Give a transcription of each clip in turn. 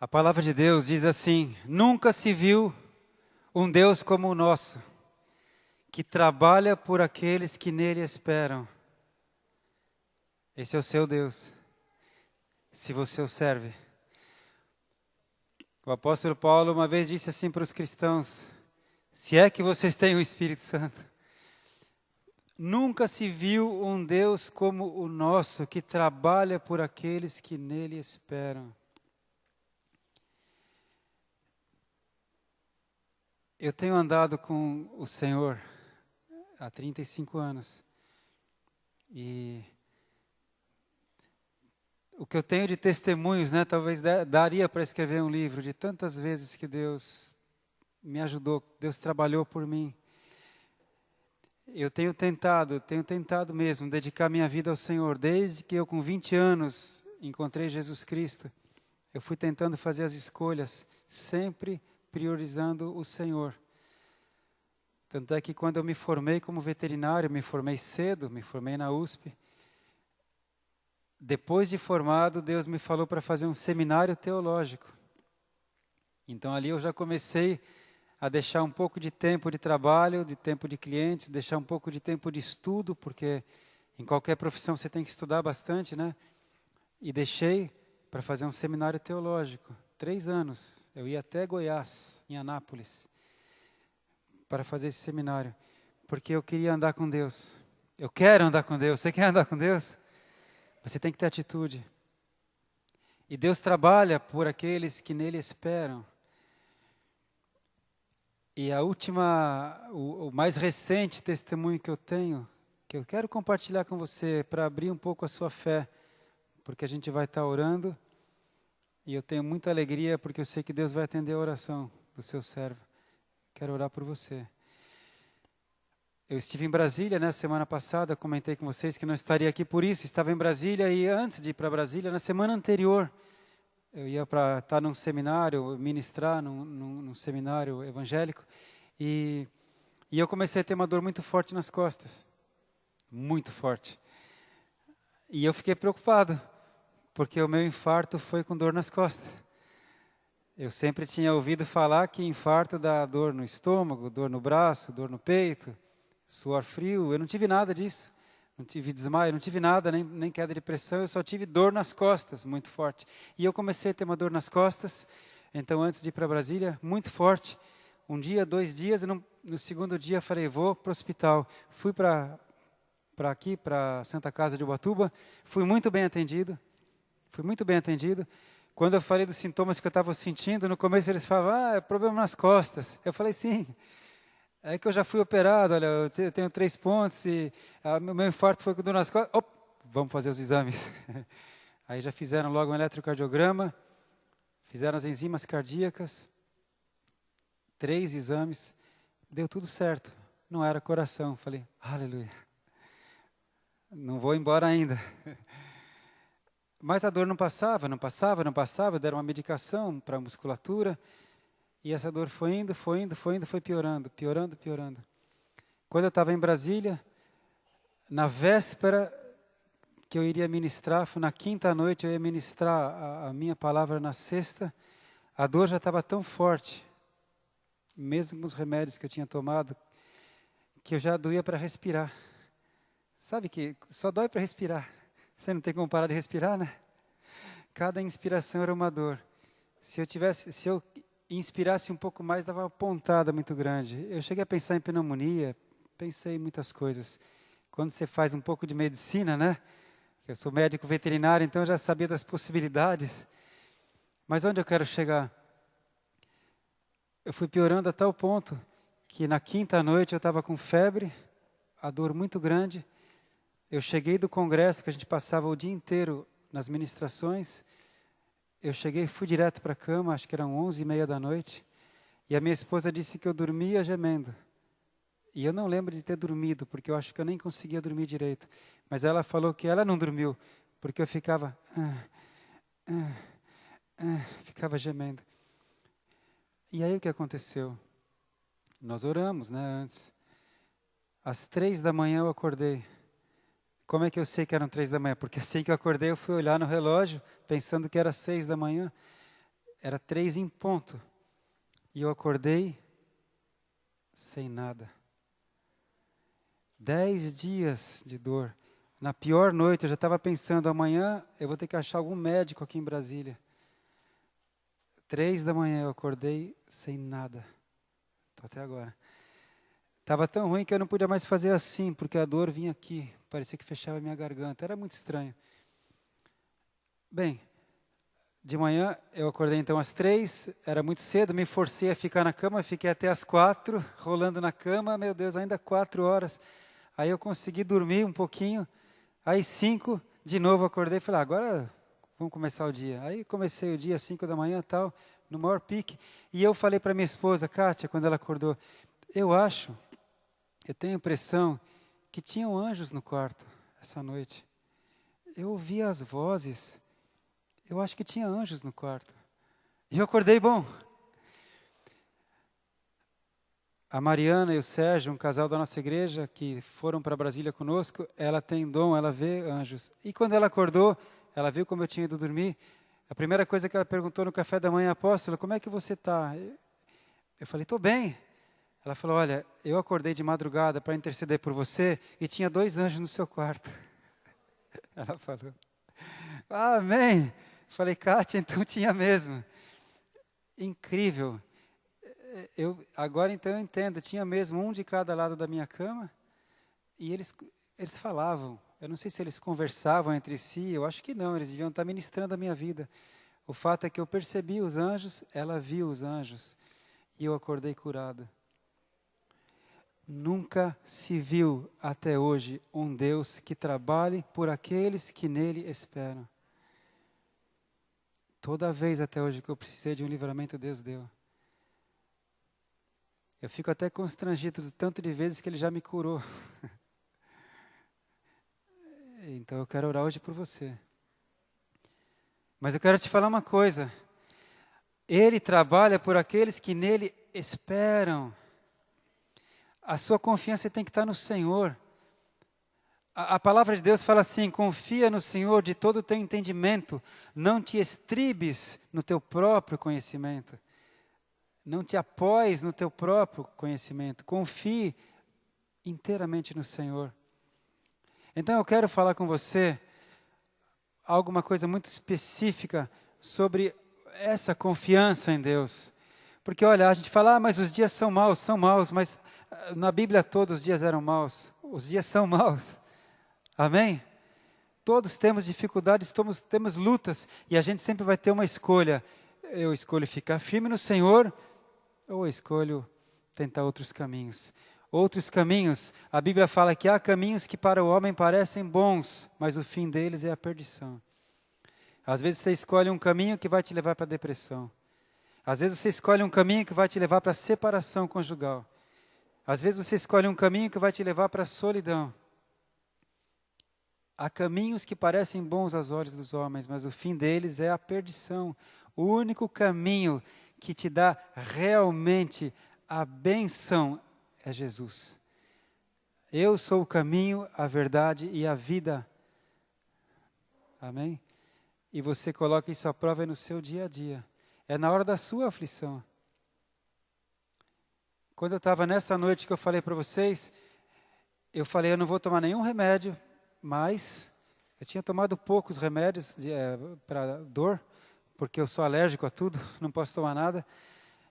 A palavra de Deus diz assim: nunca se viu um Deus como o nosso, que trabalha por aqueles que nele esperam. Esse é o seu Deus, se você o serve. O apóstolo Paulo uma vez disse assim para os cristãos: se é que vocês têm o Espírito Santo, nunca se viu um Deus como o nosso, que trabalha por aqueles que nele esperam. Eu tenho andado com o Senhor há 35 anos. E o que eu tenho de testemunhos, talvez daria para escrever um livro de tantas vezes que Deus me ajudou, Deus trabalhou por mim. Eu tenho tentado mesmo dedicar minha vida ao Senhor. Desde que eu com 20 anos encontrei Jesus Cristo, eu fui tentando fazer as escolhas, sempre priorizando o Senhor. Tanto é que quando eu me formei como veterinário, me formei cedo, me formei na USP. Depois de formado, Deus me falou para fazer um seminário teológico. Então ali eu já comecei a deixar um pouco de tempo de trabalho, de tempo de clientes, deixar um pouco de tempo de estudo, porque em qualquer profissão você tem que estudar bastante, né? E deixei para fazer um seminário teológico. 3 anos, eu ia até Goiás, em Anápolis, para fazer esse seminário, porque eu queria andar com Deus. Eu quero andar com Deus. Você quer andar com Deus? Você tem que ter atitude. E Deus trabalha por aqueles que nele esperam. E o mais recente testemunho que eu tenho, que eu quero compartilhar com você, para abrir um pouco a sua fé, porque a gente vai estar orando, e eu tenho muita alegria, porque eu sei que Deus vai atender a oração do seu servo. Quero orar por você. Eu estive em Brasília, semana passada, comentei com vocês que não estaria aqui por isso, estava em Brasília, e antes de ir para Brasília, na semana anterior, eu ia para estar num seminário, ministrar num seminário evangélico, e eu comecei a ter uma dor muito forte nas costas, muito forte. E eu fiquei preocupado, porque o meu infarto foi com dor nas costas. Eu sempre tinha ouvido falar que infarto dá dor no estômago, dor no braço, dor no peito, suor frio. Eu não tive nada disso, não tive desmaio, não tive nada, nem queda de pressão, eu só tive dor nas costas, muito forte. E eu comecei a ter uma dor nas costas, então antes de ir para Brasília, muito forte. 1 dia, 2 dias, e no segundo dia falei, vou para o hospital. Fui para aqui, para Santa Casa de Ubatuba, fui muito bem atendido. Quando eu falei dos sintomas que eu estava sentindo, no começo eles falavam, é problema nas costas. Eu falei, sim. É que eu já fui operado, olha, eu tenho 3 pontos e o meu infarto foi com dor nas costas. Vamos fazer os exames. Aí já fizeram logo um eletrocardiograma, fizeram as enzimas cardíacas, 3 exames, deu tudo certo. Não era coração. Falei, aleluia. Não vou embora ainda. Mas a dor não passava, deram uma medicação para a musculatura, e essa dor foi indo, foi piorando. Quando eu estava em Brasília, na véspera que eu iria ministrar, foi na quinta noite, eu ia ministrar a minha palavra na sexta, a dor já estava tão forte, mesmo com os remédios que eu tinha tomado, que eu já doía para respirar. Sabe que só dói para respirar. Você não tem como parar de respirar, né? Cada inspiração era uma dor. Se eu inspirasse um pouco mais, dava uma pontada muito grande. Eu cheguei a pensar em pneumonia, pensei em muitas coisas. Quando você faz um pouco de medicina, eu sou médico veterinário, então eu já sabia das possibilidades. Mas onde eu quero chegar? Eu fui piorando a tal ponto que na quinta noite eu estava com febre, a dor muito grande. Eu cheguei do congresso, que a gente passava o dia inteiro nas ministrações. Eu cheguei e fui direto para a cama, acho que eram 11h30 da noite. E a minha esposa disse que eu dormia gemendo. E eu não lembro de ter dormido, porque eu acho que eu nem conseguia dormir direito. Mas ela falou que ela não dormiu, porque eu ficava gemendo. E aí o que aconteceu? Nós oramos, antes. Às 3 da manhã eu acordei. Como é que eu sei que eram 3 da manhã? Porque assim que eu acordei, eu fui olhar no relógio, pensando que era 6 da manhã. Era 3 em ponto. E eu acordei sem nada. 10 dias de dor. Na pior noite, eu já estava pensando, amanhã eu vou ter que achar algum médico aqui em Brasília. 3 da manhã eu acordei sem nada. Estou até agora. Estava tão ruim que eu não podia mais fazer assim, porque a dor vinha aqui. Parecia que fechava a minha garganta. Era muito estranho. Bem, de manhã eu acordei então às 3, era muito cedo, me forcei a ficar na cama, fiquei até às 4, rolando na cama, meu Deus, ainda 4 horas. Aí eu consegui dormir um pouquinho, aí 5, de novo acordei e falei, agora vamos começar o dia. Aí comecei o dia às 5 da manhã e tal, no maior pique. E eu falei para minha esposa, Kátia, quando ela acordou, eu tenho a impressão que tinham anjos no quarto essa noite. Eu ouvia as vozes, eu acho que tinha anjos no quarto. E eu acordei bom. A Mariana e o Sérgio, um casal da nossa igreja, que foram para Brasília conosco, ela tem dom, ela vê anjos. E quando ela acordou, ela viu como eu tinha ido dormir. A primeira coisa que ela perguntou no café da manhã, apóstolo, como é que você está? Eu falei, estou bem. Ela falou, olha, eu acordei de madrugada para interceder por você e tinha 2 anjos no seu quarto. Ela falou, amém. Falei, Kátia, então tinha mesmo. Incrível. Agora então eu entendo, tinha mesmo um de cada lado da minha cama e eles falavam. Eu não sei se eles conversavam entre si, eu acho que não, eles deviam estar ministrando a minha vida. O fato é que eu percebi os anjos, ela viu os anjos e eu acordei curado. Nunca se viu até hoje um Deus que trabalhe por aqueles que nele esperam. Toda vez até hoje que eu precisei de um livramento, Deus deu. Eu fico até constrangido do tanto de vezes que Ele já me curou. Então eu quero orar hoje por você. Mas eu quero te falar uma coisa. Ele trabalha por aqueles que nele esperam. A sua confiança tem que estar no Senhor. A palavra de Deus fala assim, confia no Senhor de todo o teu entendimento, não te estribes no teu próprio conhecimento, não te apoies no teu próprio conhecimento, confie inteiramente no Senhor. Então eu quero falar com você alguma coisa muito específica sobre essa confiança em Deus. Porque olha, a gente fala, mas os dias são maus, mas na Bíblia todos os dias eram maus, os dias são maus. Amém? Todos temos dificuldades, temos lutas, e a gente sempre vai ter uma escolha. Eu escolho ficar firme no Senhor, ou eu escolho tentar outros caminhos. Outros caminhos, a Bíblia fala que há caminhos que para o homem parecem bons, mas o fim deles é a perdição. Às vezes você escolhe um caminho que vai te levar para a depressão. Às vezes você escolhe um caminho que vai te levar para a separação conjugal. Às vezes você escolhe um caminho que vai te levar para a solidão. Há caminhos que parecem bons aos olhos dos homens, mas o fim deles é a perdição. O único caminho que te dá realmente a bênção é Jesus. Eu sou o caminho, a verdade e a vida. Amém? E você coloca isso à prova no seu dia a dia. É na hora da sua aflição. Quando eu estava nessa noite que eu falei para vocês, eu falei, eu não vou tomar nenhum remédio, mas eu tinha tomado poucos remédios para dor, porque eu sou alérgico a tudo, não posso tomar nada.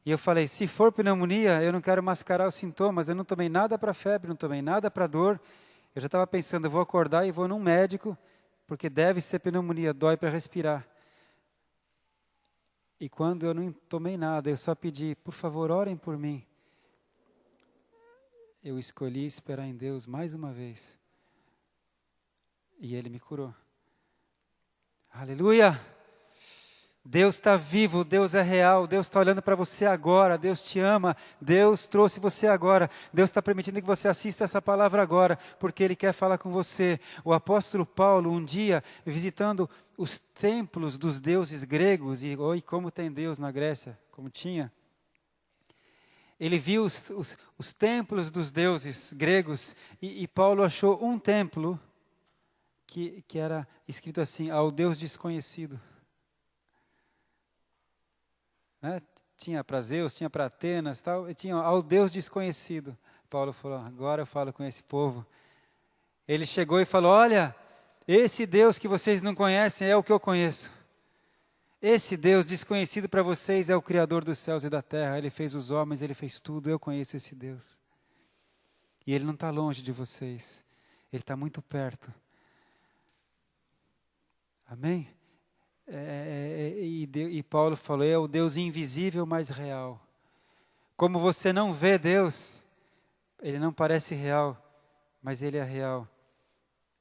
E eu falei, se for pneumonia, eu não quero mascarar os sintomas, eu não tomei nada para febre, não tomei nada para dor. Eu já estava pensando, eu vou acordar e vou num médico, porque deve ser pneumonia, dói para respirar. E quando eu não tomei nada, eu só pedi, por favor, orem por mim. Eu escolhi esperar em Deus mais uma vez. E Ele me curou. Aleluia! Deus está vivo, Deus é real, Deus está olhando para você agora, Deus te ama, Deus trouxe você agora, Deus está permitindo que você assista essa palavra agora, porque Ele quer falar com você. O apóstolo Paulo, um dia, visitando os templos dos deuses gregos, e como tem Deus na Grécia, como tinha, ele viu os templos dos deuses gregos, e Paulo achou um templo que era escrito assim, ao Deus desconhecido. né? Tinha para Zeus, tinha para Atenas, tal, e tinha ao Deus desconhecido. Paulo falou, agora eu falo com esse povo. Ele chegou e falou, olha, esse Deus que vocês não conhecem é o que eu conheço. Esse Deus desconhecido para vocês é o Criador dos céus e da terra. Ele fez os homens, Ele fez tudo, eu conheço esse Deus. E Ele não está longe de vocês, Ele está muito perto. Amém? E Paulo falou, é o Deus invisível, mas real. Como você não vê Deus, Ele não parece real, mas Ele é real.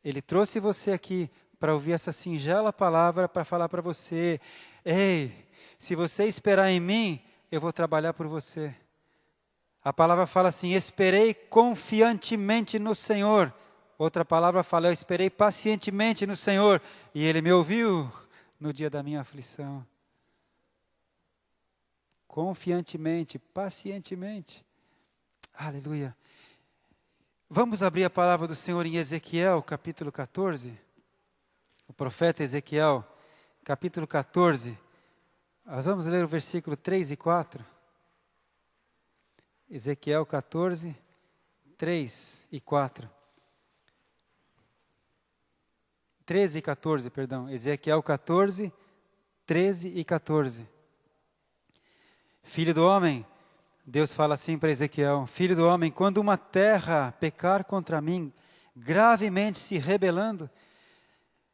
Ele trouxe você aqui para ouvir essa singela palavra, para falar para você, ei, se você esperar em mim, eu vou trabalhar por você. A palavra fala assim, esperei confiantemente no Senhor. Outra palavra fala, eu esperei pacientemente no Senhor, e Ele me ouviu no dia da minha aflição. Confiantemente, pacientemente. Aleluia. Vamos abrir a palavra do Senhor em Ezequiel, capítulo 14. O profeta Ezequiel, capítulo 14. Nós vamos ler o versículo 3 e 4. Ezequiel 14, 3 e 4. 13 e 14, perdão. Ezequiel 14, 13 e 14. Filho do homem, Deus fala assim para Ezequiel, filho do homem, quando uma terra pecar contra mim, gravemente se rebelando,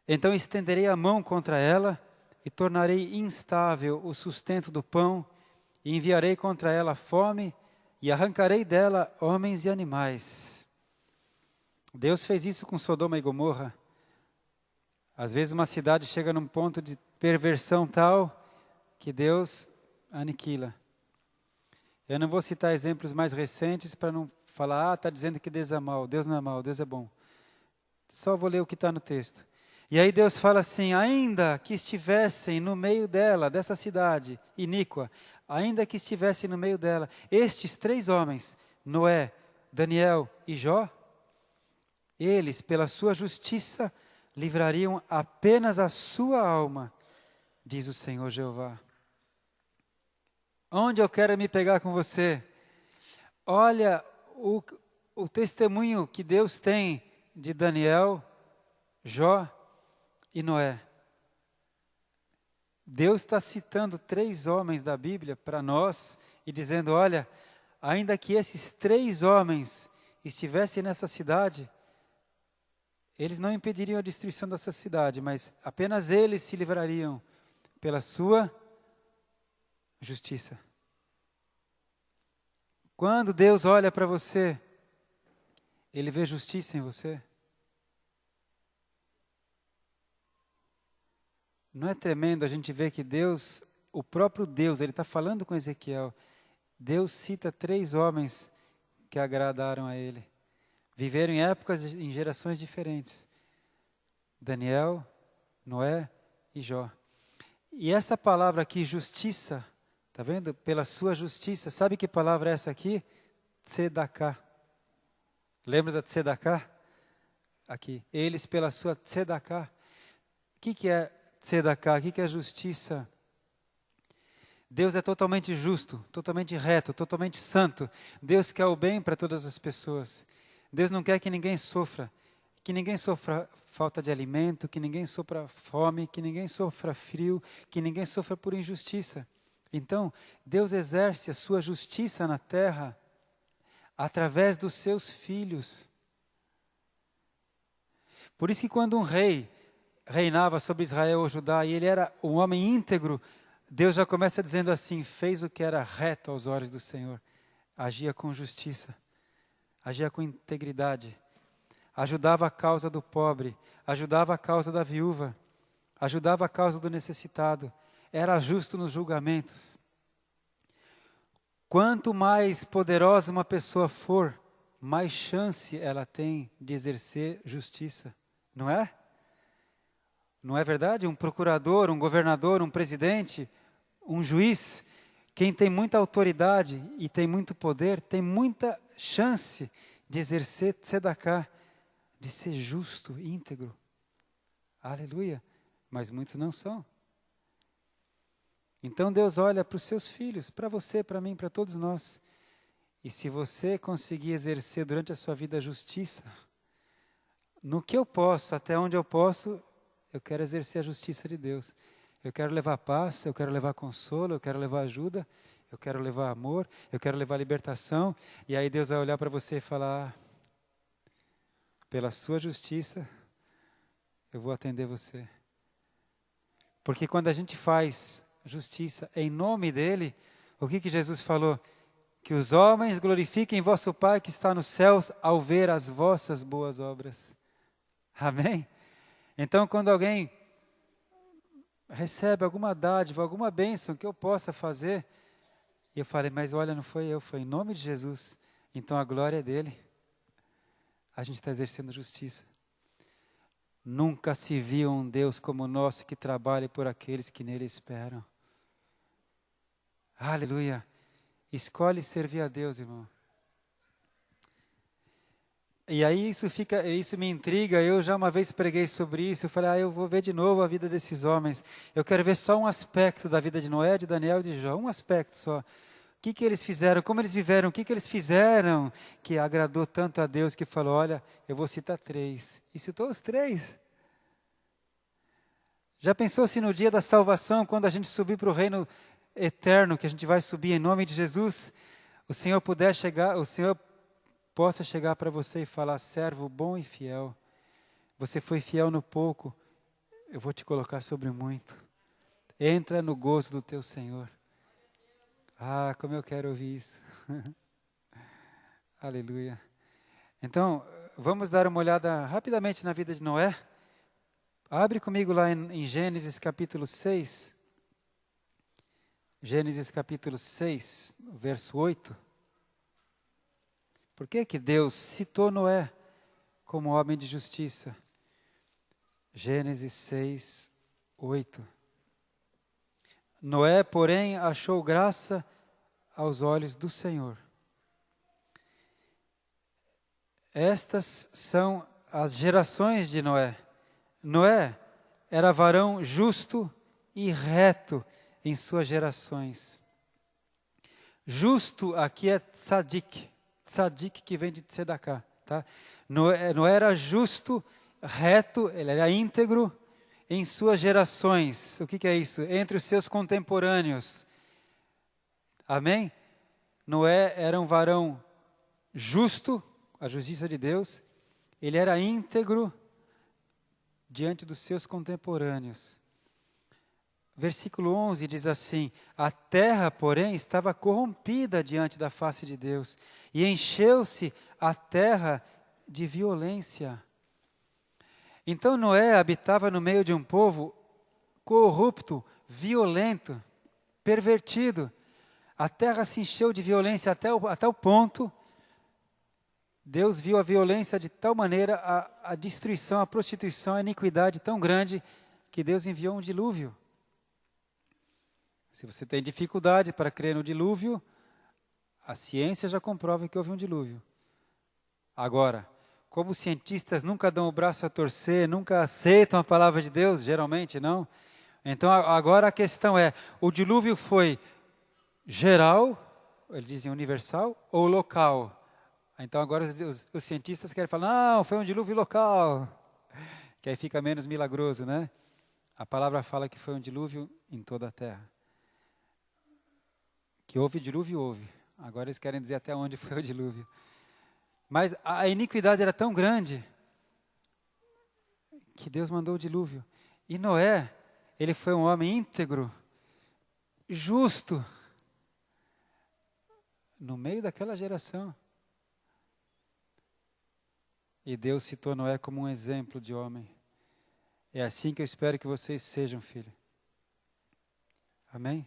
então estenderei a mão contra ela e tornarei instável o sustento do pão e enviarei contra ela fome e arrancarei dela homens e animais. Deus fez isso com Sodoma e Gomorra. Às vezes uma cidade chega num ponto de perversão tal que Deus aniquila. Eu não vou citar exemplos mais recentes para não falar, está dizendo que Deus é mau. Deus não é mau, Deus é bom. Só vou ler o que está no texto. E aí Deus fala assim, ainda que estivessem no meio dela, dessa cidade iníqua, ainda que estivessem no meio dela, estes 3 homens, Noé, Daniel e Jó, eles, pela sua justiça, livrariam apenas a sua alma, diz o Senhor Jeová. Onde eu quero me pegar com você? Olha o testemunho que Deus tem de Daniel, Jó e Noé. Deus está citando 3 homens da Bíblia para nós e dizendo, olha, ainda que esses 3 homens estivessem nessa cidade, eles não impediriam a destruição dessa cidade, mas apenas eles se livrariam pela sua justiça. Quando Deus olha para você, Ele vê justiça em você. Não é tremendo a gente ver que Deus, o próprio Deus, Ele está falando com Ezequiel. Deus cita 3 homens que agradaram a Ele. Viveram em épocas, em gerações diferentes. Daniel, Noé e Jó. E essa palavra aqui, justiça, está vendo? Pela sua justiça. Sabe que palavra é essa aqui? Tzedaká. Lembra da Tzedaká? Aqui. Eles pela sua Tzedaká. O que é Tzedaká? O que é justiça? Deus é totalmente justo, totalmente reto, totalmente santo. Deus quer o bem para todas as pessoas. Deus não quer que ninguém sofra falta de alimento, que ninguém sofra fome, que ninguém sofra frio, que ninguém sofra por injustiça. Então, Deus exerce a sua justiça na terra através dos seus filhos. Por isso que quando um rei reinava sobre Israel ou Judá e ele era um homem íntegro, Deus já começa dizendo assim, fez o que era reto aos olhos do Senhor, agia com justiça, agia com integridade, ajudava a causa do pobre, ajudava a causa da viúva, ajudava a causa do necessitado, era justo nos julgamentos. Quanto mais poderosa uma pessoa for, mais chance ela tem de exercer justiça, não é? Não é verdade? Um procurador, um governador, um presidente, um juiz, quem tem muita autoridade e tem muito poder, tem muita chance de exercer tzedaká, de ser justo, íntegro. Aleluia. Mas muitos não são. Então Deus olha para os seus filhos, para você, para mim, para todos nós. E se você conseguir exercer durante a sua vida a justiça, no que eu posso, até onde eu posso, eu quero exercer a justiça de Deus. Eu quero levar paz, eu quero levar consolo, eu quero levar ajuda, eu quero levar amor, eu quero levar libertação. E aí Deus vai olhar para você e falar, pela sua justiça, eu vou atender você. Porque quando a gente faz justiça em nome dEle, o que Jesus falou? Que os homens glorifiquem vosso Pai que está nos céus ao ver as vossas boas obras. Amém? Então, quando alguém recebe alguma dádiva, alguma bênção que eu possa fazer, eu falei, mas olha, não foi eu, foi em nome de Jesus. Então, a glória é dEle. A gente está exercendo justiça. Nunca se viu um Deus como o nosso que trabalhe por aqueles que nele esperam. Aleluia. Escolhe servir a Deus, irmão. E aí isso me intriga, eu já uma vez preguei sobre isso, eu falei, eu vou ver de novo a vida desses homens. Eu quero ver só um aspecto da vida de Noé, de Daniel e de Jó, um aspecto só. O que eles fizeram, como eles viveram, o que eles fizeram que agradou tanto a Deus que falou, olha, eu vou citar 3. E citou os 3. Já pensou se no dia da salvação, quando a gente subir para o reino eterno, que a gente vai subir em nome de Jesus, o Senhor possa chegar para você e falar, servo bom e fiel, você foi fiel no pouco, eu vou te colocar sobre muito. Entra no gozo do teu Senhor. Ah, como eu quero ouvir isso. Aleluia. Então, vamos dar uma olhada rapidamente na vida de Noé. Abre comigo lá em Gênesis capítulo 6. Gênesis capítulo 6, verso 8. Por que Deus citou Noé como homem de justiça? Gênesis 6, 8. Noé, porém, achou graça aos olhos do Senhor. Estas são as gerações de Noé. Noé era varão justo e reto em suas gerações. Justo aqui é tzadik. Tzadik que vem de tzedaká. Tá? Noé era justo, reto, ele era íntegro em suas gerações. O que é isso? Entre os seus contemporâneos. Amém? Noé era um varão justo, a justiça de Deus. Ele era íntegro diante dos seus contemporâneos. Versículo 11 diz assim, a terra, porém, estava corrompida diante da face de Deus, e encheu-se a terra de violência. Então Noé habitava no meio de um povo corrupto, violento, pervertido. A terra se encheu de violência até o ponto, Deus viu a violência de tal maneira, a destruição, a prostituição, a iniquidade tão grande, que Deus enviou um dilúvio. Se você tem dificuldade para crer no dilúvio, a ciência já comprova que houve um dilúvio. Agora, como os cientistas nunca dão o braço a torcer, nunca aceitam a palavra de Deus, geralmente não. Então agora a questão é, o dilúvio foi geral, eles dizem universal, ou local? Então agora os cientistas querem falar, não, foi um dilúvio local, que aí fica menos milagroso, né? A palavra fala que foi um dilúvio em toda a terra. Que houve dilúvio, houve. Agora eles querem dizer até onde foi o dilúvio. Mas a iniquidade era tão grande que Deus mandou o dilúvio. E Noé, ele foi um homem íntegro, justo, no meio daquela geração. E Deus citou Noé como um exemplo de homem. É assim que eu espero que vocês sejam, filho. Amém?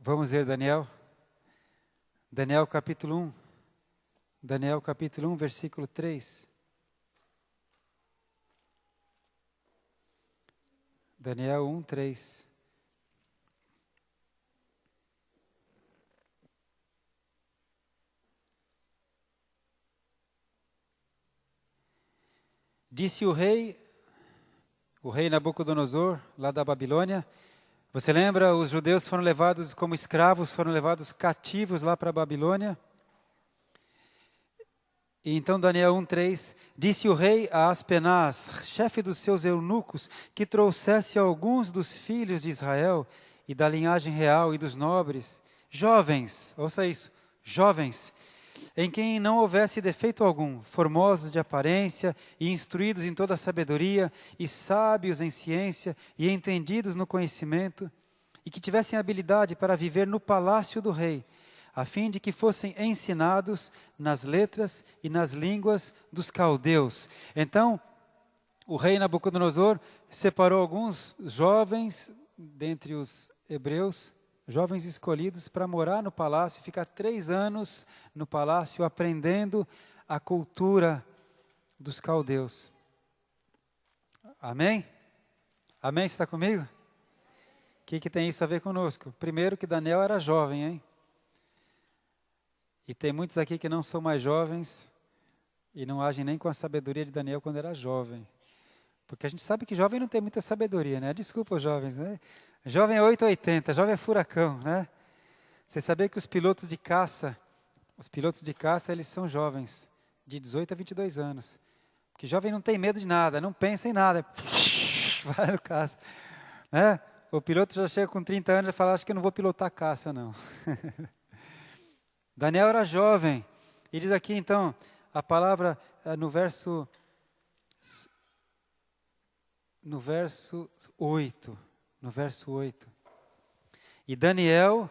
Vamos ver Daniel? Daniel capítulo 1. Daniel capítulo 1, versículo 3. Daniel 1, 3. Disse o rei o rei Nabucodonosor, lá da Babilônia. Você lembra, os judeus foram levados como escravos, foram levados cativos lá para a Babilônia. E então Daniel 1:3, disse o rei a Aspenaz, chefe dos seus eunucos, que trouxesse alguns dos filhos de Israel e da linhagem real e dos nobres, jovens, ouça isso, jovens, em quem não houvesse defeito algum, formosos de aparência e instruídos em toda a sabedoria e sábios em ciência e entendidos no conhecimento, e que tivessem habilidade para viver no palácio do rei, a fim de que fossem ensinados nas letras e nas línguas dos caldeus. Então, o rei Nabucodonosor separou alguns jovens dentre os hebreus, jovens escolhidos para morar no palácio, ficar 3 anos no palácio aprendendo a cultura dos caldeus. Amém? Amém? Você está comigo? O que tem isso a ver conosco? Primeiro que Daniel era jovem, hein? E tem muitos aqui que não são mais jovens e não agem nem com a sabedoria de Daniel quando era jovem. Porque a gente sabe que jovem não tem muita sabedoria, né? Desculpa os jovens, né? Jovem é 880, jovem é furacão, né? Você sabia que os pilotos de caça, eles são jovens, de 18 a 22 anos. Porque jovem não tem medo de nada, não pensa em nada. Vai no caça. Né? O piloto já chega com 30 anos e fala, acho que eu não vou pilotar caça, não. Daniel era jovem, e diz aqui então, a palavra no verso 8, e Daniel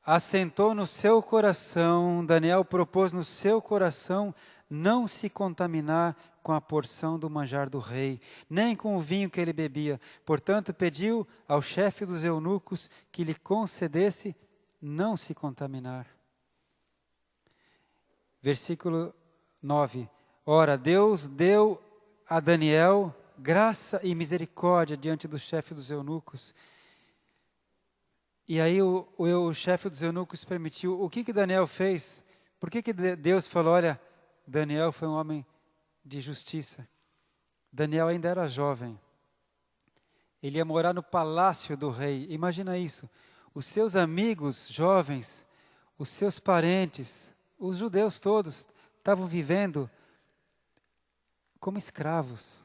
assentou no seu coração, Daniel propôs no seu coração não se contaminar com a porção do manjar do rei, nem com o vinho que ele bebia, portanto pediu ao chefe dos eunucos que lhe concedesse não se contaminar. Versículo 9. Ora, Deus deu a Daniel graça e misericórdia diante do chefe dos eunucos. E aí o chefe dos eunucos permitiu. O que Daniel fez? Por que Deus falou, olha, Daniel foi um homem de justiça. Daniel ainda era jovem. Ele ia morar no palácio do rei. Imagina isso. Os seus amigos jovens, os seus parentes, os judeus todos estavam vivendo como escravos,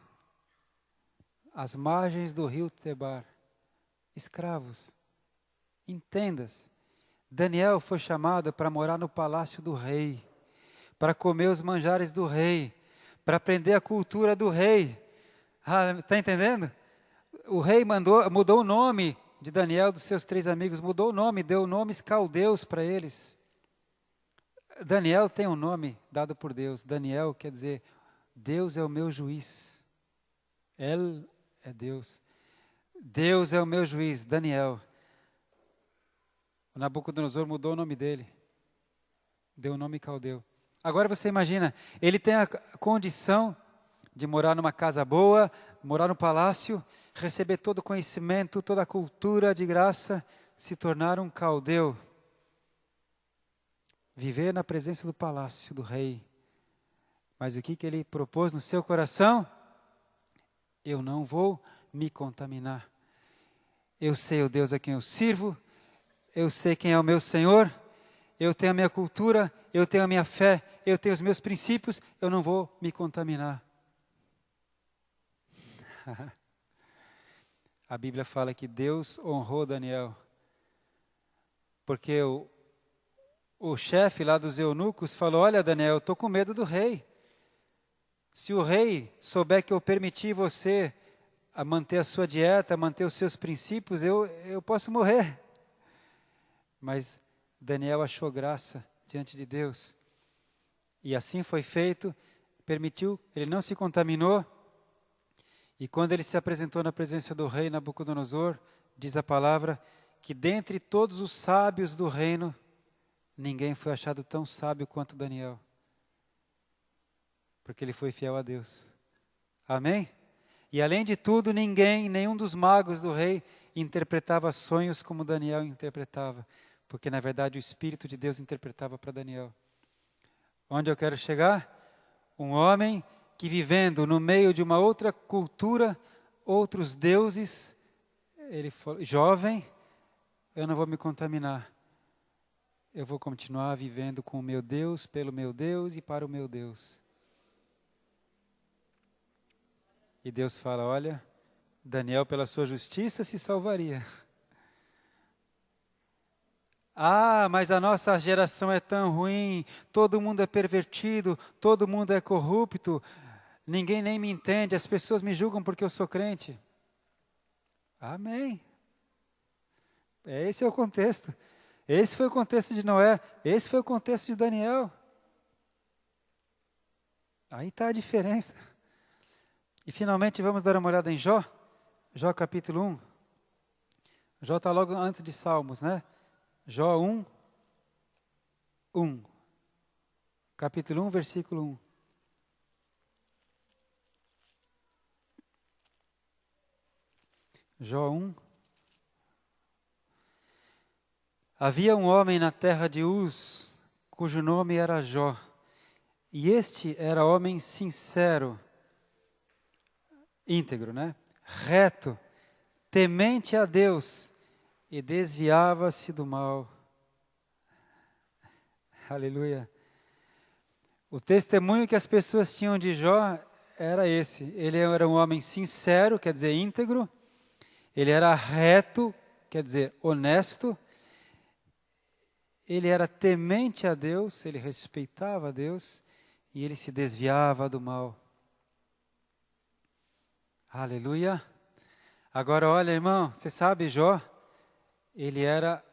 às margens do rio Tebar, escravos, em tendas. Daniel foi chamado para morar no palácio do rei, para comer os manjares do rei, para aprender a cultura do rei. Está entendendo? O rei mudou o nome de Daniel, dos seus 3 amigos, mudou o nome, deu nomes caldeus para eles. Daniel tem um nome dado por Deus. Daniel quer dizer, Deus é o meu juiz. Ele é Deus. Deus é o meu juiz, Daniel. O Nabucodonosor mudou o nome dele. Deu o nome caldeu. Agora você imagina, ele tem a condição de morar numa casa boa, morar no palácio, receber todo o conhecimento, toda a cultura de graça, se tornar um caldeu. Viver na presença do palácio do rei. Mas o que ele propôs no seu coração? Eu não vou me contaminar. Eu sei o Deus a quem eu sirvo, eu sei quem é o meu Senhor, eu tenho a minha cultura, eu tenho a minha fé, eu tenho os meus princípios, eu não vou me contaminar. A Bíblia fala que Deus honrou Daniel, porque o chefe lá dos eunucos falou, olha Daniel, eu estou com medo do rei. Se o rei souber que eu permiti você a manter a sua dieta, a manter os seus princípios, eu posso morrer. Mas Daniel achou graça diante de Deus. E assim foi feito, permitiu, ele não se contaminou. E quando ele se apresentou na presença do rei Nabucodonosor, diz a palavra, que dentre todos os sábios do reino, ninguém foi achado tão sábio quanto Daniel. Porque ele foi fiel a Deus. Amém? E além de tudo, nenhum dos magos do rei interpretava sonhos como Daniel interpretava. Porque na verdade o Espírito de Deus interpretava para Daniel. Onde eu quero chegar? Um homem que vivendo no meio de uma outra cultura, outros deuses, ele falou, jovem, eu não vou me contaminar. Eu vou continuar vivendo com o meu Deus, pelo meu Deus e para o meu Deus. E Deus fala, olha, Daniel pela sua justiça se salvaria. Ah, mas a nossa geração é tão ruim, todo mundo é pervertido, todo mundo é corrupto, ninguém nem me entende, as pessoas me julgam porque eu sou crente. Amém. Esse é o contexto. Esse foi o contexto de Noé, esse foi o contexto de Daniel. Aí está a diferença. E finalmente vamos dar uma olhada em Jó, Jó capítulo 1. Jó está logo antes de Salmos, né? Jó 1, 1. Capítulo 1, versículo 1. Jó 1. Havia um homem na terra de Uz, cujo nome era Jó. E este era homem sincero, íntegro, né? Reto, temente a Deus, e desviava-se do mal. Aleluia. O testemunho que as pessoas tinham de Jó era esse. Ele era um homem sincero, quer dizer, íntegro. Ele era reto, quer dizer, honesto. Ele era temente a Deus, ele respeitava a Deus e ele se desviava do mal. Aleluia. Agora olha, irmão, você sabe, Jó, ele era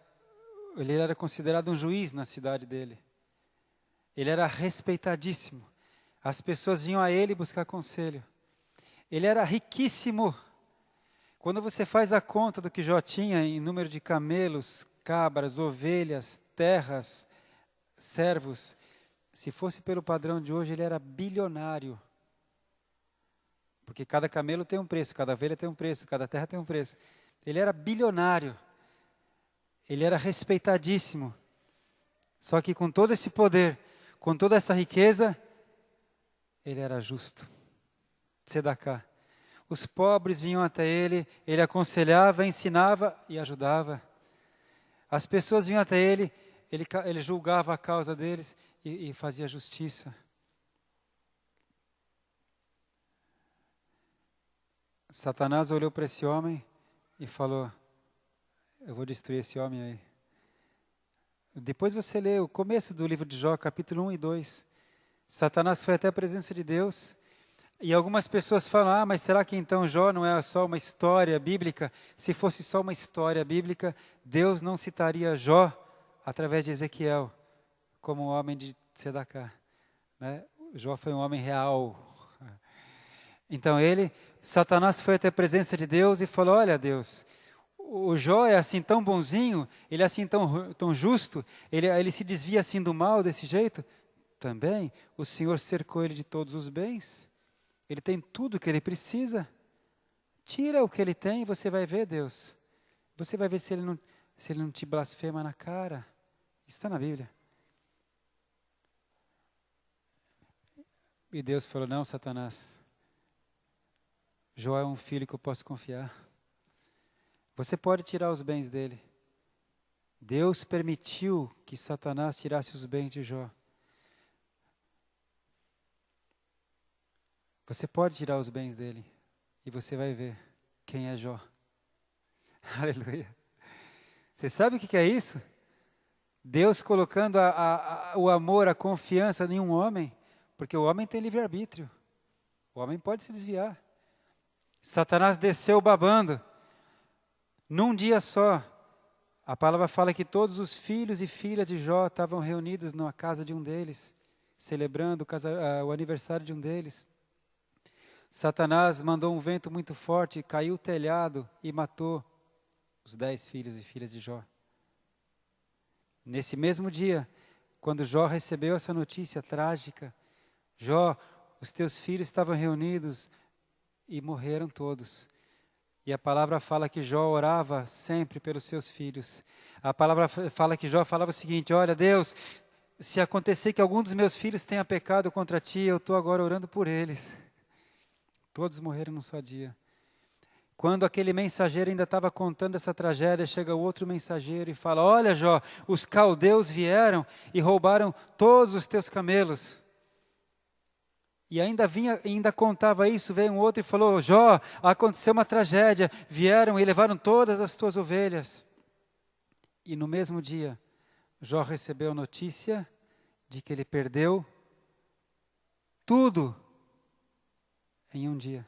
considerado um juiz na cidade dele. Ele era respeitadíssimo. As pessoas vinham a ele buscar conselho. Ele era riquíssimo. Quando você faz a conta do que Jó tinha em número de camelos, cabras, ovelhas, terras, servos, se fosse pelo padrão de hoje, ele era bilionário. Porque cada camelo tem um preço, cada ovelha tem um preço, cada terra tem um preço. Ele era bilionário. Ele era respeitadíssimo. Só que com todo esse poder, com toda essa riqueza, ele era justo. Tzedaká. Os pobres vinham até ele, ele aconselhava, ensinava e ajudava. As pessoas vinham até ele, ele julgava a causa deles e fazia justiça. Satanás olhou para esse homem e falou, eu vou destruir esse homem aí. Depois você lê o começo do livro de Jó, capítulo 1 e 2. Satanás foi até a presença de Deus. E algumas pessoas falam, mas será que então Jó não é só uma história bíblica? Se fosse só uma história bíblica, Deus não citaria Jó através de Ezequiel como um homem de Tzedaká, né? Jó foi um homem real. Então Satanás foi até a presença de Deus e falou, olha Deus, o Jó é assim tão bonzinho, ele é assim tão justo, ele se desvia assim do mal desse jeito. Também o Senhor cercou ele de todos os bens. Ele tem tudo o que ele precisa. Tira o que ele tem e você vai ver, Deus. Você vai ver se ele não te blasfema na cara. Isso está na Bíblia. E Deus falou, não, Satanás. Jó é um filho que eu posso confiar. Você pode tirar os bens dele. Deus permitiu que Satanás tirasse os bens de Jó. Você pode tirar os bens dele e você vai ver quem é Jó. Aleluia. Você sabe o que é isso? Deus colocando o amor, a confiança em um homem, porque o homem tem livre-arbítrio. O homem pode se desviar. Satanás desceu babando. Num dia só, a palavra fala que todos os filhos e filhas de Jó estavam reunidos na casa de um deles, celebrando o aniversário de um deles. Satanás mandou um vento muito forte, caiu o telhado e matou os 10 filhos e filhas de Jó. Nesse mesmo dia, quando Jó recebeu essa notícia trágica, Jó, os teus filhos estavam reunidos e morreram todos. E a palavra fala que Jó orava sempre pelos seus filhos. A palavra fala que Jó falava o seguinte, olha Deus, se acontecer que algum dos meus filhos tenha pecado contra ti, eu estou agora orando por eles. Todos morreram num só dia. Quando aquele mensageiro ainda estava contando essa tragédia, chega outro mensageiro e fala: olha, Jó, os caldeus vieram e roubaram todos os teus camelos. E ainda contava isso, veio um outro e falou: Jó, aconteceu uma tragédia, vieram e levaram todas as tuas ovelhas. E no mesmo dia, Jó recebeu notícia de que ele perdeu tudo em um dia.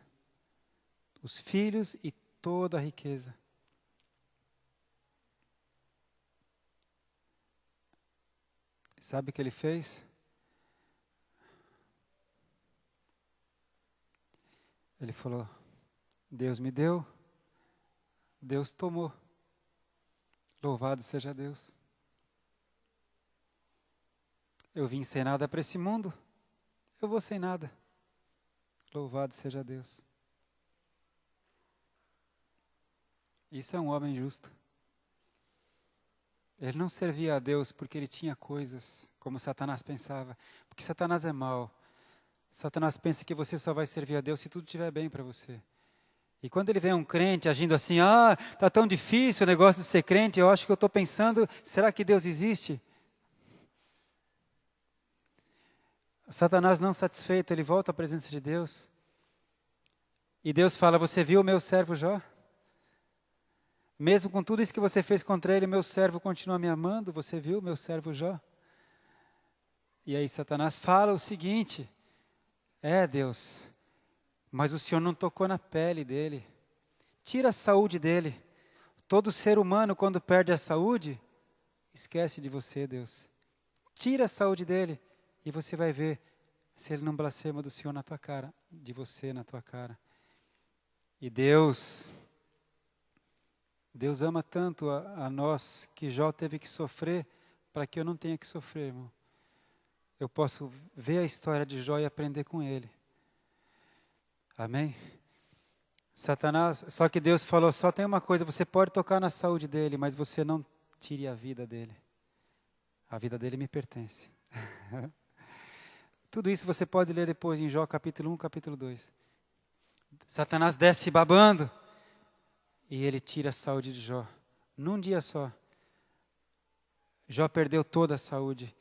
Os filhos e toda a riqueza. Sabe o que ele fez? Ele falou: Deus me deu, Deus tomou. Louvado seja Deus. Eu vim sem nada para esse mundo, eu vou sem nada. Louvado seja Deus. Isso é um homem justo. Ele não servia a Deus porque ele tinha coisas, como Satanás pensava. Porque Satanás é mau. Satanás pensa que você só vai servir a Deus se tudo estiver bem para você. E quando ele vê um crente agindo assim: está tão difícil o negócio de ser crente, eu acho que eu estou pensando, será que Deus existe? Satanás, não satisfeito, ele volta à presença de Deus. E Deus fala: você viu o meu servo Jó? Mesmo com tudo isso que você fez contra ele, meu servo continua me amando. Você viu meu servo Jó? E aí Satanás fala o seguinte: Deus, mas o Senhor não tocou na pele dele. Tira a saúde dele. Todo ser humano, quando perde a saúde, esquece de você, Deus. Tira a saúde dele e você vai ver se ele não blasfema do Senhor na tua cara, de você na tua cara. E Deus ama tanto a nós que Jó teve que sofrer para que eu não tenha que sofrer, irmão. Eu posso ver a história de Jó e aprender com ele. Amém? Satanás, só que Deus falou: só tem uma coisa, você pode tocar na saúde dele, mas você não tire a vida dele. A vida dele me pertence. Tudo isso você pode ler depois em Jó capítulo 1, capítulo 2. Satanás desce babando e ele tira a saúde de Jó. Num dia só. Jó perdeu toda a saúde.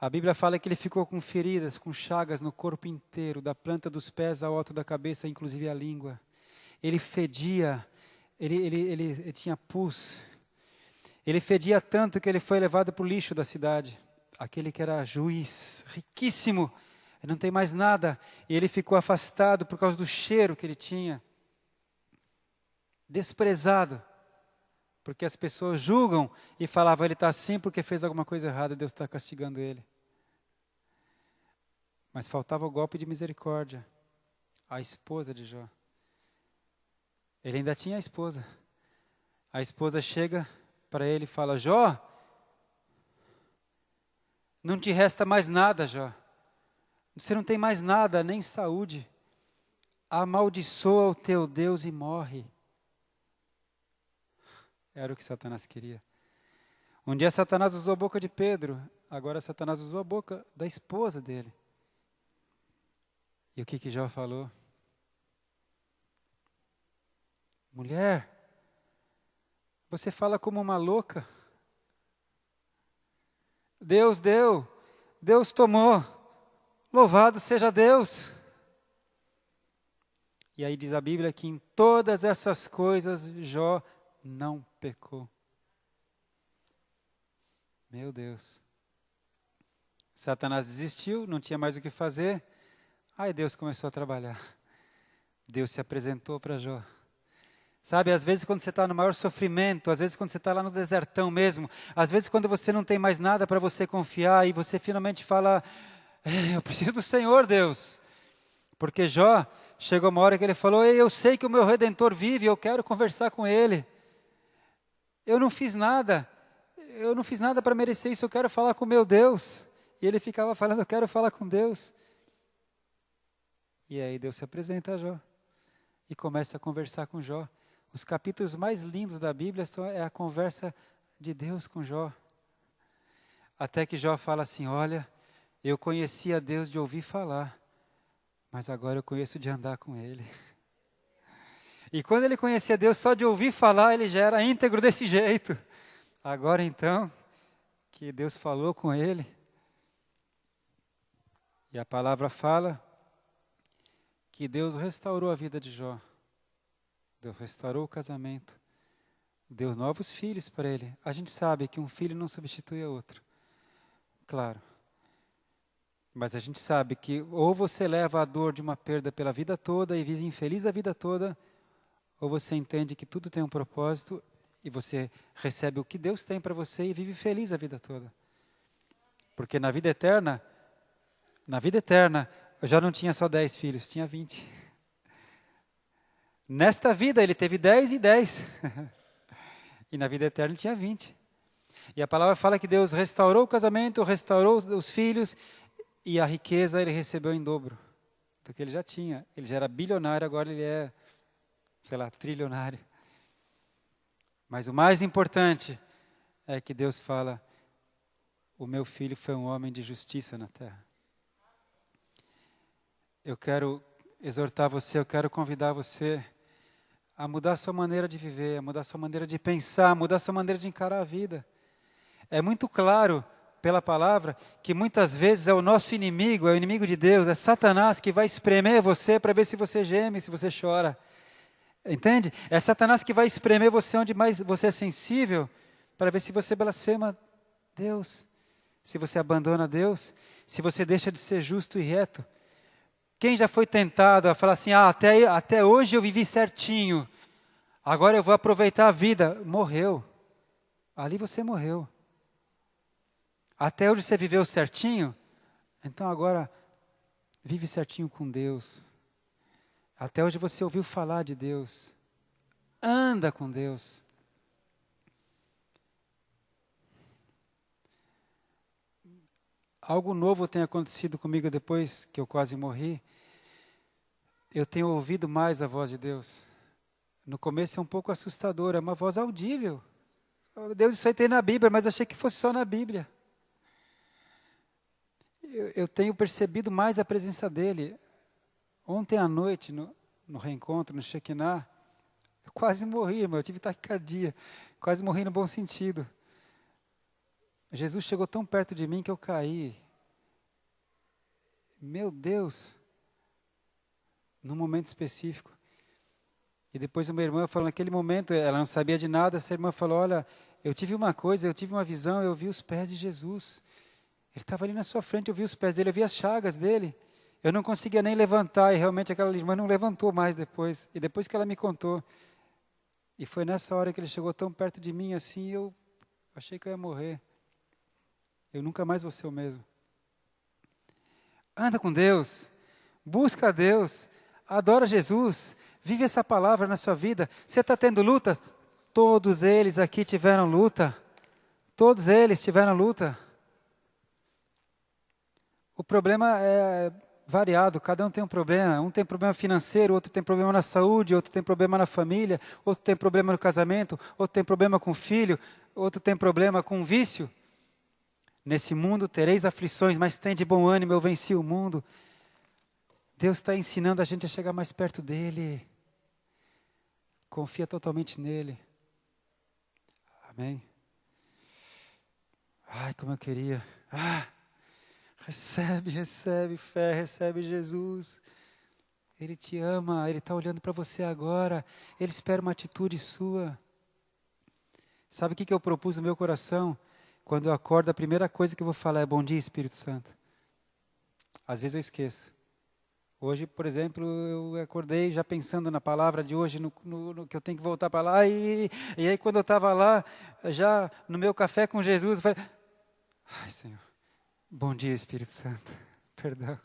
A Bíblia fala que ele ficou com feridas, com chagas no corpo inteiro, da planta dos pés ao alto da cabeça, inclusive a língua. Ele fedia, ele tinha pus. Ele fedia tanto que ele foi levado para o lixo da cidade. Aquele que era juiz, riquíssimo, não tem mais nada. E ele ficou afastado por causa do cheiro que ele tinha. Desprezado. Porque as pessoas julgam e falavam: ele está assim porque fez alguma coisa errada, Deus está castigando ele. Mas faltava o golpe de misericórdia. A esposa de Jó. Ele ainda tinha a esposa. A esposa chega para ele e fala: Jó, não te resta mais nada, Jó. Você não tem mais nada, nem saúde. Amaldiçoa o teu Deus e morre. Era o que Satanás queria. Um dia Satanás usou a boca de Pedro, agora Satanás usou a boca da esposa dele. E o que Jó falou? Mulher, você fala como uma louca. Deus deu, Deus tomou, louvado seja Deus. E aí diz a Bíblia que em todas essas coisas Jó não pecou. Meu Deus. Satanás desistiu, não tinha mais o que fazer. Aí Deus começou a trabalhar. Deus se apresentou para Jó. Sabe, às vezes quando você está no maior sofrimento, às vezes quando você está lá no desertão mesmo, às vezes quando você não tem mais nada para você confiar e você finalmente fala: eu preciso do Senhor, Deus. Porque Jó, chegou uma hora que ele falou: eu sei que o meu Redentor vive, eu quero conversar com Ele. Eu não fiz nada para merecer isso, eu quero falar com o meu Deus. E ele ficava falando: eu quero falar com Deus. E aí Deus se apresenta a Jó e começa a conversar com Jó. Os capítulos mais lindos da Bíblia é a conversa de Deus com Jó. Até que Jó fala assim: olha, eu conhecia Deus de ouvir falar, mas agora eu conheço de andar com Ele. E quando ele conhecia Deus, só de ouvir falar, ele já era íntegro desse jeito. Agora então, que Deus falou com ele, e a palavra fala que Deus restaurou a vida de Jó. Deus restaurou o casamento. Deu novos filhos para ele. A gente sabe que um filho não substitui a outro. Claro. Mas a gente sabe que ou você leva a dor de uma perda pela vida toda e vive infeliz a vida toda, ou você entende que tudo tem um propósito e você recebe o que Deus tem para você e vive feliz a vida toda. Porque na vida eterna, eu já não tinha só 10 filhos, tinha 20. Nesta vida ele teve 10 e 10. E na vida eterna ele tinha 20. E a palavra fala que Deus restaurou o casamento, restaurou os filhos, e a riqueza ele recebeu em dobro do que ele já tinha. Ele já era bilionário, agora ele é, trilionário. Mas o mais importante é que Deus fala, o meu filho foi um homem de justiça na terra. Eu quero exortar você, eu quero convidar você a mudar a sua maneira de viver, a mudar a sua maneira de pensar, a mudar a sua maneira de encarar a vida. É muito claro, pela palavra, que muitas vezes é o nosso inimigo, é o inimigo de Deus, é Satanás que vai espremer você para ver se você geme, se você chora. Entende? É Satanás que vai espremer você onde mais você é sensível, para ver se você blasfema Deus, se você abandona Deus, se você deixa de ser justo e reto. Quem já foi tentado a falar assim, até hoje eu vivi certinho, agora eu vou aproveitar a vida. Morreu. Ali você morreu. Até hoje você viveu certinho, então agora vive certinho com Deus. Até hoje você ouviu falar de Deus. Anda com Deus. Algo novo tem acontecido comigo depois que eu quase morri. Eu tenho ouvido mais a voz de Deus. No começo é um pouco assustador, é uma voz audível. Deus, isso aí tem na Bíblia, mas eu achei que fosse só na Bíblia. Eu tenho percebido mais a presença dEle. Ontem à noite, no reencontro, no Shekinah, eu quase morri, irmão, eu tive taquicardia. Quase morri no bom sentido. Jesus chegou tão perto de mim que eu caí. Meu Deus! Num momento específico. E depois uma irmã falou, naquele momento, ela não sabia de nada, essa irmã falou, olha, eu tive uma visão, eu vi os pés de Jesus. Ele estava ali na sua frente, eu vi os pés dele, eu vi as chagas dele. Eu não conseguia nem levantar, e realmente aquela irmã não levantou mais depois. E depois que ela me contou, e foi nessa hora que ele chegou tão perto de mim, assim, eu achei que eu ia morrer. Eu nunca mais vou ser o mesmo. Anda com Deus, busca a Deus, adora Jesus, vive essa palavra na sua vida. Você está tendo luta? Todos eles aqui tiveram luta. Todos eles tiveram luta. O problema é variado, cada um tem um problema. Um tem problema financeiro, outro tem problema na saúde, outro tem problema na família, outro tem problema no casamento, outro tem problema com o filho, outro tem problema com o vício. Nesse mundo tereis aflições, mas tem de bom ânimo, eu venci o mundo. Deus está ensinando a gente a chegar mais perto dEle. Confia totalmente nele. Amém? Ai, como eu queria. Recebe fé, recebe Jesus. Ele te ama, Ele está olhando para você agora. Ele espera uma atitude sua. Sabe o que eu propus no meu coração? Quando eu acordo, a primeira coisa que eu vou falar é bom dia, Espírito Santo. Às vezes eu esqueço. Hoje, por exemplo, eu acordei já pensando na palavra de hoje, no que eu tenho que voltar para lá. E aí, quando eu estava lá, já no meu café com Jesus, eu falei, ai, Senhor, bom dia, Espírito Santo. Perdão.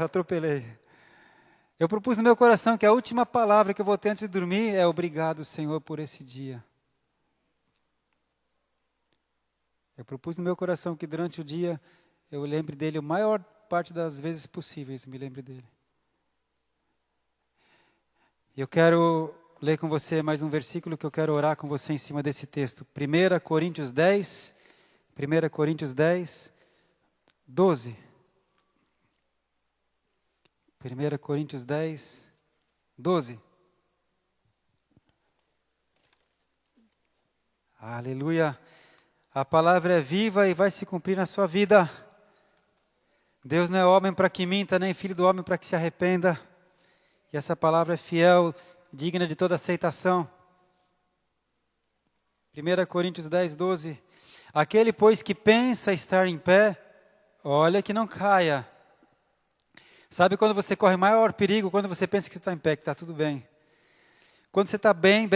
Atropelei. Eu propus no meu coração que a última palavra que eu vou ter antes de dormir é obrigado, Senhor, por esse dia. Eu propus no meu coração que durante o dia eu lembre dele a maior parte das vezes possíveis, me lembre dele. Eu quero ler com você mais um versículo que eu quero orar com você em cima desse texto. 1 Coríntios 10, 12. 1 Coríntios 10, 12. Aleluia. A palavra é viva e vai se cumprir na sua vida. Deus não é homem para que minta, nem filho do homem para que se arrependa. E essa palavra é fiel, digna de toda aceitação. 1 Coríntios 10, 12. Aquele, pois, que pensa estar em pé, olha que não caia. Sabe quando você corre maior perigo? Quando você pensa que você está em pé, que está tudo bem. Quando você está bem,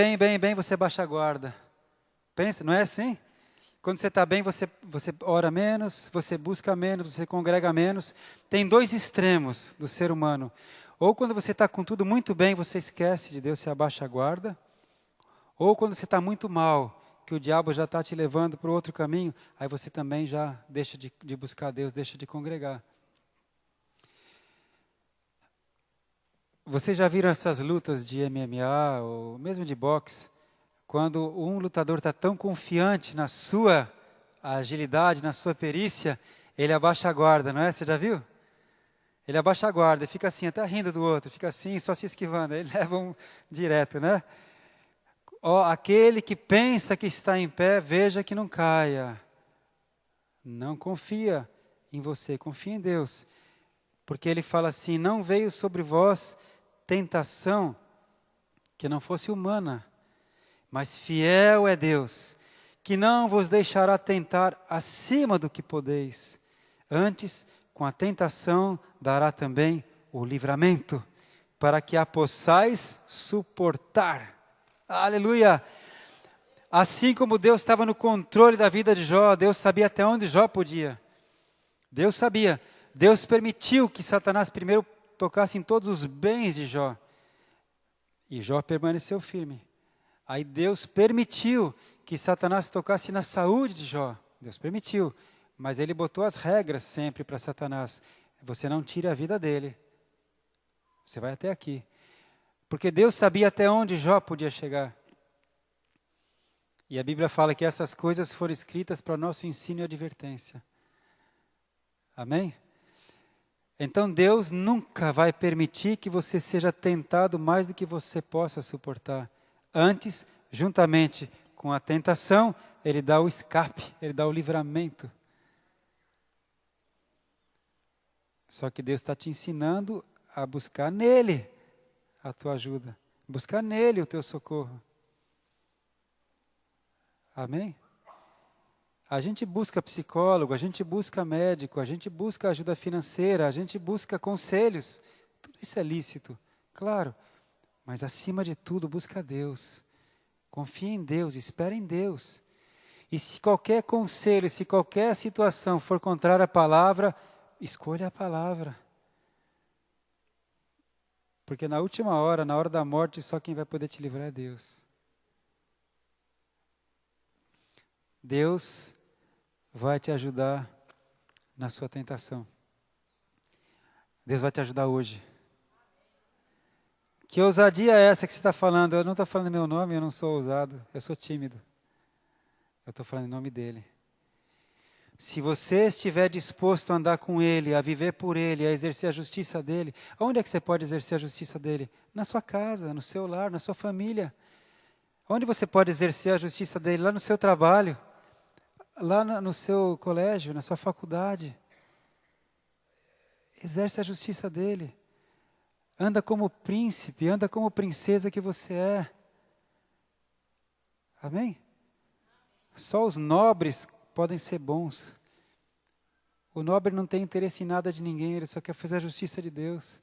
você baixa a guarda. Pensa, não é assim? Quando você está bem, você ora menos, você busca menos, você congrega menos. Tem dois extremos do ser humano. Ou quando você está com tudo muito bem, você esquece de Deus, você abaixa a guarda. Ou quando você está muito mal, que o diabo já está te levando para o outro caminho, aí você também já deixa de buscar Deus, deixa de congregar. Vocês já viram essas lutas de MMA ou mesmo de boxe? Quando um lutador está tão confiante na sua agilidade, na sua perícia, ele abaixa a guarda, não é? Você já viu? Ele abaixa a guarda, fica assim, até rindo do outro, fica assim, só se esquivando. Ele leva um direto, né? Aquele que pensa que está em pé, veja que não caia. Não confia em você, confia em Deus. Porque ele fala assim, não veio sobre vós tentação que não fosse humana, mas fiel é Deus, que não vos deixará tentar acima do que podeis. Antes, com a tentação, dará também o livramento, para que a possais suportar. Aleluia! Assim como Deus estava no controle da vida de Jó, Deus sabia até onde Jó podia. Deus sabia. Deus permitiu que Satanás primeiro tocasse em todos os bens de Jó. E Jó permaneceu firme. Aí Deus permitiu que Satanás tocasse na saúde de Jó. Deus permitiu. Mas ele botou as regras sempre para Satanás. Você não tire a vida dele. Você vai até aqui. Porque Deus sabia até onde Jó podia chegar. E a Bíblia fala que essas coisas foram escritas para o nosso ensino e advertência. Amém? Então Deus nunca vai permitir que você seja tentado mais do que você possa suportar. Antes, juntamente com a tentação, Ele dá o escape, Ele dá o livramento. Só que Deus está te ensinando a buscar nele a tua ajuda. Buscar nele o teu socorro. Amém? A gente busca psicólogo, a gente busca médico, a gente busca ajuda financeira, a gente busca conselhos. Tudo isso é lícito, claro. Mas acima de tudo, busca Deus. Confia em Deus, espera em Deus. E se qualquer conselho, se qualquer situação for contrária à palavra, escolha a palavra. Porque na última hora, na hora da morte, só quem vai poder te livrar é Deus. Deus vai te ajudar na sua tentação. Deus vai te ajudar hoje. Que ousadia é essa que você está falando? Eu não estou falando meu nome, eu não sou ousado, eu sou tímido. Eu estou falando em nome dEle. Se você estiver disposto a andar com Ele, a viver por Ele, a exercer a justiça dEle, onde é que você pode exercer a justiça dEle? Na sua casa, no seu lar, na sua família. Onde você pode exercer a justiça dEle? Lá no seu trabalho, lá no seu colégio, na sua faculdade. Exerce a justiça dEle. Anda como príncipe, anda como princesa que você é. Amém? Só os nobres podem ser bons. O nobre não tem interesse em nada de ninguém, ele só quer fazer a justiça de Deus.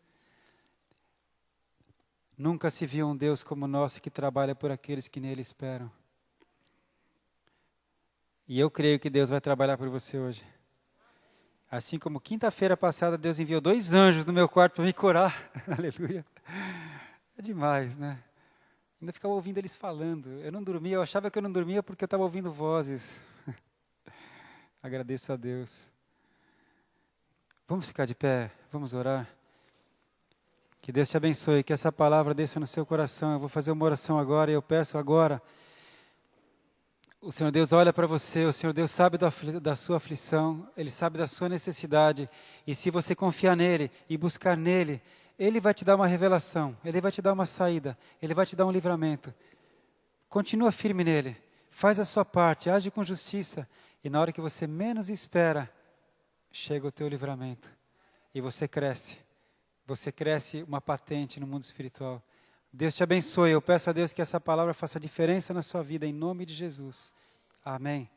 Nunca se viu um Deus como o nosso que trabalha por aqueles que nele esperam. E eu creio que Deus vai trabalhar por você hoje. Assim como quinta-feira passada Deus enviou 2 anjos no meu quarto para me curar. Aleluia. É demais, né? Ainda ficava ouvindo eles falando. Eu não dormia, eu achava que eu não dormia porque eu estava ouvindo vozes. Agradeço a Deus. Vamos ficar de pé, vamos orar. Que Deus te abençoe, que essa palavra desça no seu coração. Eu vou fazer uma oração agora e eu peço agora. O Senhor Deus olha para você, o Senhor Deus sabe da sua aflição, Ele sabe da sua necessidade. E se você confiar nele e buscar nele, Ele vai te dar uma revelação, Ele vai te dar uma saída, Ele vai te dar um livramento. Continua firme nele, faz a sua parte, age com justiça, e na hora que você menos espera, chega o teu livramento. E você cresce uma patente no mundo espiritual. Deus te abençoe, eu peço a Deus que essa palavra faça diferença na sua vida, em nome de Jesus. Amém.